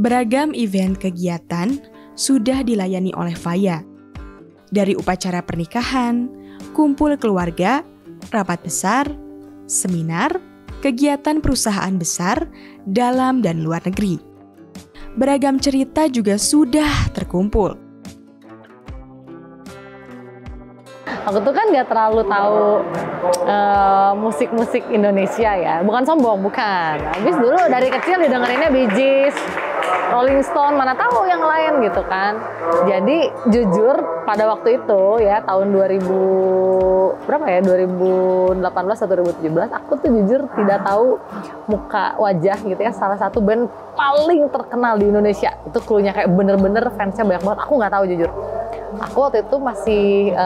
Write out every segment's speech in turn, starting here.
Beragam event kegiatan sudah dilayani oleh Faya. Dari upacara pernikahan, kumpul keluarga, rapat besar, seminar, kegiatan perusahaan besar dalam dan luar negeri. Beragam cerita juga sudah terkumpul. Aku tuh kan gak terlalu tahu musik-musik Indonesia ya. Bukan sombong, bukan. Habis dulu dari kecil didengerinnya Bee Gees, Rolling Stone, mana tahu yang lain gitu kan. Jadi jujur pada waktu itu ya tahun 2018 atau 2017 aku tuh jujur tidak tahu muka wajah gitu ya salah satu band paling terkenal di Indonesia. Itu cluenya kayak bener-bener fansnya banyak banget. Aku nggak tahu jujur. Aku waktu itu masih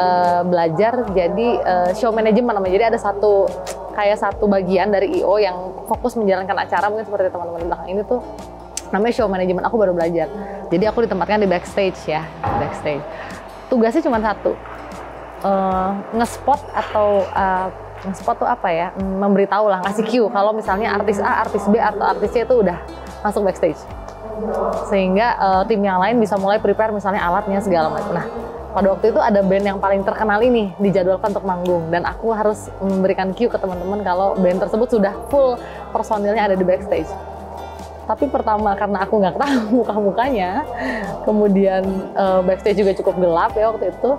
belajar jadi show management namanya. Jadi ada satu bagian dari IO yang fokus menjalankan acara, mungkin seperti teman-teman di belakang ini tuh namanya show management. Aku baru belajar. Jadi aku ditempatkan di backstage ya, backstage. Tugasnya cuma satu, nge-spot atau nge-spot tuh apa ya? Memberitahu lah, ngasih cue kalau misalnya artis A, artis B atau artis C itu udah masuk backstage. Sehingga tim yang lain bisa mulai prepare misalnya alatnya segala macam. Nah, pada waktu itu ada band yang paling terkenal ini dijadwalkan untuk manggung dan aku harus memberikan cue ke teman-teman kalau band tersebut sudah full personilnya ada di backstage. Tapi pertama karena aku nggak tahu muka-mukanya, kemudian backstage juga cukup gelap ya waktu itu.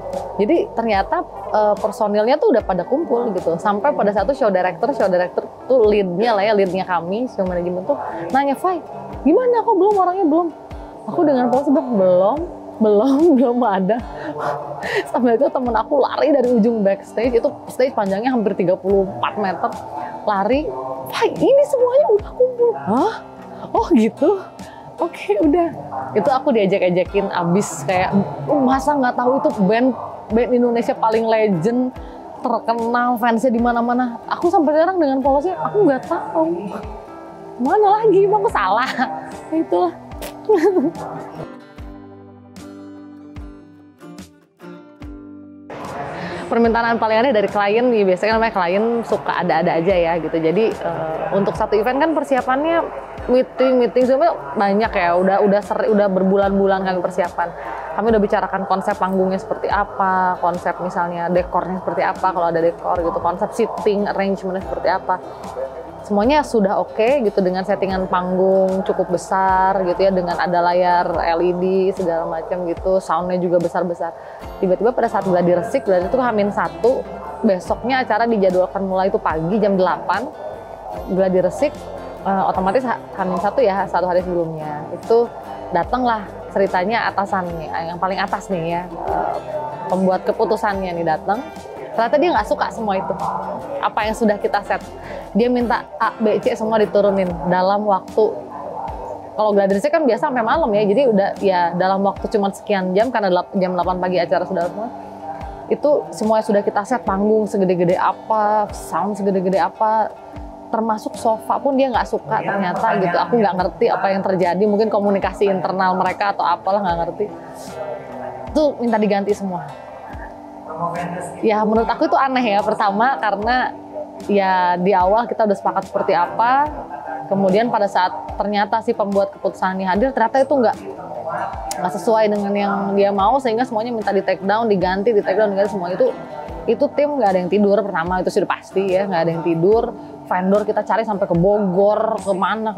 Jadi ternyata personilnya tuh udah pada kumpul gitu. Sampai pada satu show director tuh leadnya kami, show management tuh nanya, "Fai, gimana kok belum orangnya belum?" Aku dengan polos belum ada. Sampai itu temen aku lari dari ujung backstage, itu stage panjangnya hampir 34 meter. Lari, "Fai, ini semuanya udah kumpul." Hah? Oh gitu? Oke, udah. Itu aku diajak-ajakin abis kayak, masa nggak tahu itu band Indonesia paling legend, terkenal, fansnya di mana-mana. Aku sampai sekarang dengan polosnya, aku nggak tahu. Mana lagi, emang aku salah. Itulah. Permintaan paling aneh dari klien, ya biasanya namanya klien suka ada-ada aja ya gitu. Jadi untuk satu event kan persiapannya meeting sebenarnya banyak ya. Udah berbulan-bulan kami persiapan. Kami udah bicarakan konsep panggungnya seperti apa, konsep misalnya dekornya seperti apa kalau ada dekor gitu, konsep seating arrangementnya seperti apa. Semuanya sudah oke gitu dengan settingan panggung cukup besar gitu ya, dengan ada layar LED segala macam gitu, soundnya juga besar-besar. Tiba-tiba pada saat gladi resik, gladi itu H-1, besoknya acara dijadwalkan mulai itu pagi jam 8, gladi resik otomatis H-1 ya, satu hari sebelumnya. Itu datanglah ceritanya atasannya, yang paling atas nih ya, pembuat keputusannya nih datang. Ternyata dia nggak suka semua itu, apa yang sudah kita set. Dia minta A, B, C semua diturunin dalam waktu, kalau gladi resik kan biasa sampai malam ya, jadi udah ya dalam waktu cuma sekian jam, karena jam 8 pagi acara sudah semua. Itu semua sudah kita set, panggung segede-gede apa, sound segede-gede apa, termasuk sofa pun dia nggak suka ternyata gitu. Aku nggak ngerti apa yang terjadi, mungkin komunikasi internal mereka atau apalah, nggak ngerti. Itu minta diganti semua. Ya menurut aku itu aneh ya, pertama karena ya di awal kita udah sepakat seperti apa, kemudian pada saat ternyata si pembuat keputusan ini hadir, ternyata itu nggak sesuai dengan yang dia mau, sehingga semuanya minta di take down, diganti semua. Itu tim nggak ada yang tidur, pertama itu sudah pasti ya, nggak ada yang tidur. Vendor kita cari sampai ke Bogor, kemana,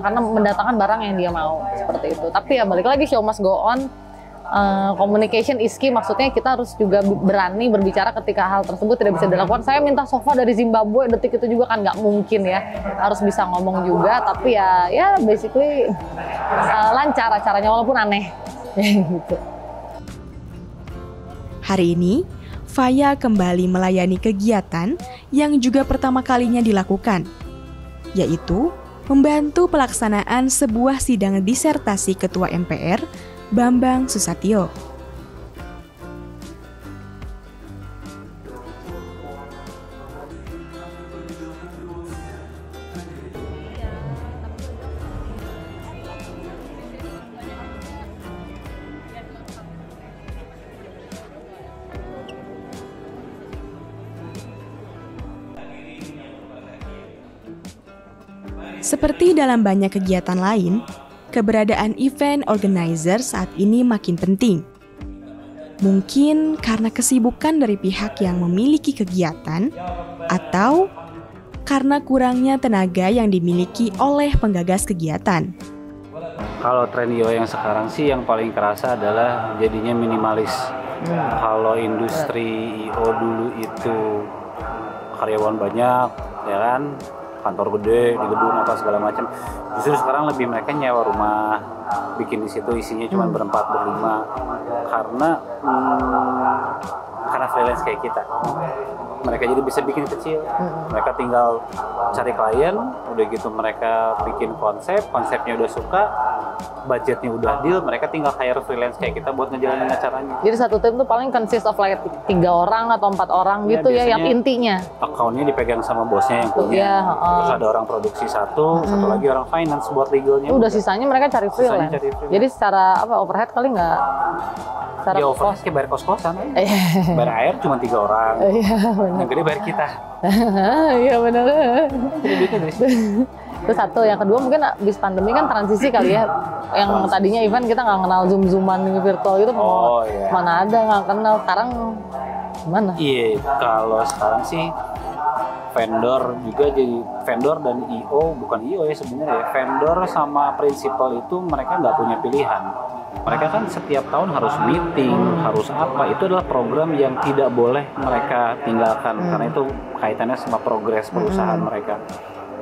karena mendatangkan barang yang dia mau, seperti itu. Tapi ya balik lagi, show must go on. Communication is key, maksudnya kita harus juga berani berbicara ketika hal tersebut tidak bisa dilakukan. Saya minta sofa dari Zimbabwe, detik itu juga kan nggak mungkin ya, harus bisa ngomong juga. Tapi ya basically lancar acaranya walaupun aneh gitu. Hari ini Faya kembali melayani kegiatan yang juga pertama kalinya dilakukan, yaitu membantu pelaksanaan sebuah sidang disertasi Ketua MPR Bambang Susatyo. Seperti dalam banyak kegiatan lain, keberadaan event organizer saat ini makin penting. Mungkin karena kesibukan dari pihak yang memiliki kegiatan atau karena kurangnya tenaga yang dimiliki oleh penggagas kegiatan. Kalau tren IO yang sekarang sih yang paling kerasa adalah jadinya minimalis. Kalau industri IO dulu itu karyawan banyak, ya kan, kantor gede di gedung apa segala macam. Justru sekarang lebih mereka nyewa rumah, bikin di situ isinya cuma berempat berlima, karena freelance kayak kita. Mereka jadi bisa bikin kecil, mereka tinggal cari klien, udah gitu mereka bikin konsepnya udah suka, budgetnya udah deal, mereka tinggal hire freelance kayak kita buat ngejalanin acaranya. Jadi satu tim tuh paling consist of like 3 orang atau 4 orang gitu ya yang intinya. Account-nya dipegang sama bosnya yang punya, terus ada orang produksi satu lagi orang finance buat legalnya. Udah sisanya mereka cari freelance. Jadi secara overhead kali nggak? Ya overhead kayak bayar kos-kosan, bayar air cuma 3 orang, yang gede bayar kita. Iya benar. Jadi duitnya dari situ. Terus satu, yang kedua mungkin abis pandemi kan transisi kali ya. Yang tadinya event kita nggak kenal zoom-zooman virtual gitu, mana ada nggak kenal. Sekarang gimana? Iya, kalau sekarang sih vendor juga jadi vendor dan IO, bukan IO ya sebenarnya. Vendor sama prinsipal itu mereka nggak punya pilihan. Mereka kan setiap tahun harus meeting, harus apa. Itu adalah program yang tidak boleh mereka tinggalkan karena itu kaitannya sama progres perusahaan mereka.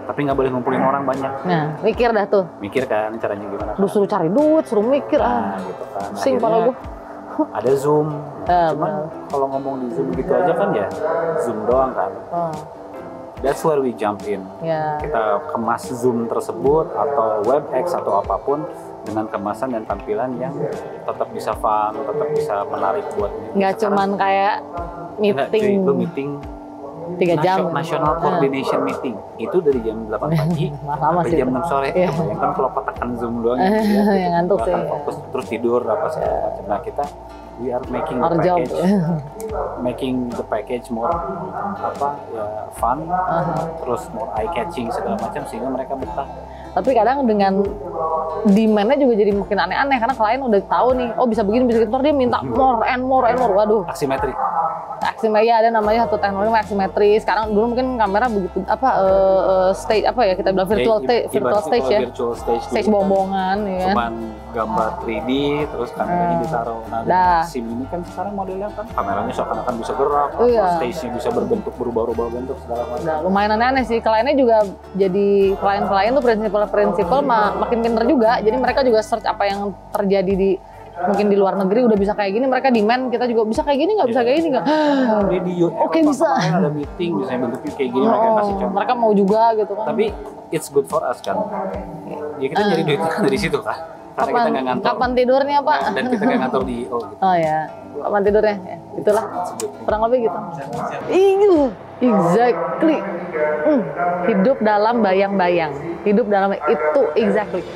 Tapi nggak boleh ngumpulin orang banyak. Nah, mikir dah tuh. Mikir kan caranya gimana. Suruh cari duit, suruh mikir. Gitu kan. Pusing kepala gue. Ada Zoom. Cuman kalau ngomong di Zoom gitu aja kan ya Zoom doang kan. That's where we jump in. Kita kemas Zoom tersebut atau WebEx atau apapun dengan kemasan dan tampilan yang tetap bisa fun, tetap bisa menarik buat ini. Nggak cuman kayak meeting. Itu meeting 3 jam. National Coordination Meeting. Itu dari jam 8 pagi sampai jam 6 sore. Bayangkan kalau kotakan Zoom doang gitu ya. Yang ngantuk sih. Fokus terus tidur apa segala macam. Nah, kita we are making the package, making the package more fun, terus more eye catching segala macam sehingga mereka betah. Tapi kadang dengan demand-nya juga jadi makin aneh-aneh karena klien udah tahu nih, oh bisa begini bisa gitu, dia minta more and more. Waduh. Asimetri. Aksimetri ada namanya satu teknologi aksimetri. Sekarang dulu mungkin kamera begitu stage kita bilang virtual stage ya. Virtual stage bohong-bohongan ya. Cuman gambar 3D terus kameranya ditaruh. Nah, SIM ini kan sekarang modelnya kan kameranya seakan-akan bisa gerak, stage-nya bisa berbentuk berubah-ubah bentuk segala macam. Nah, lumayan aneh-aneh sih. Kliennya juga jadi klien tuh prinsipal makin pinter juga. Jadi mereka juga search apa yang terjadi di mungkin di luar negeri udah bisa kayak gini, mereka demand, kita juga bisa kayak gini nggak, bisa kayak gini nggak? Oke, bisa. Ada meeting bisa bentuknya kayak gini, mereka kasih contoh. Mereka mau juga gitu kan. Tapi it's good for us kan. Ya kita nyari duit dari situ kan. Karena kita nggak ngantor. Kapan tidurnya Pak? Dan kita nggak ngantor di IO gitu. Oh ya, kapan tidurnya? Ya, itulah. Kurang lebih gitu. Exactly. Hidup dalam bayang-bayang. Hidup dalam itu exactly.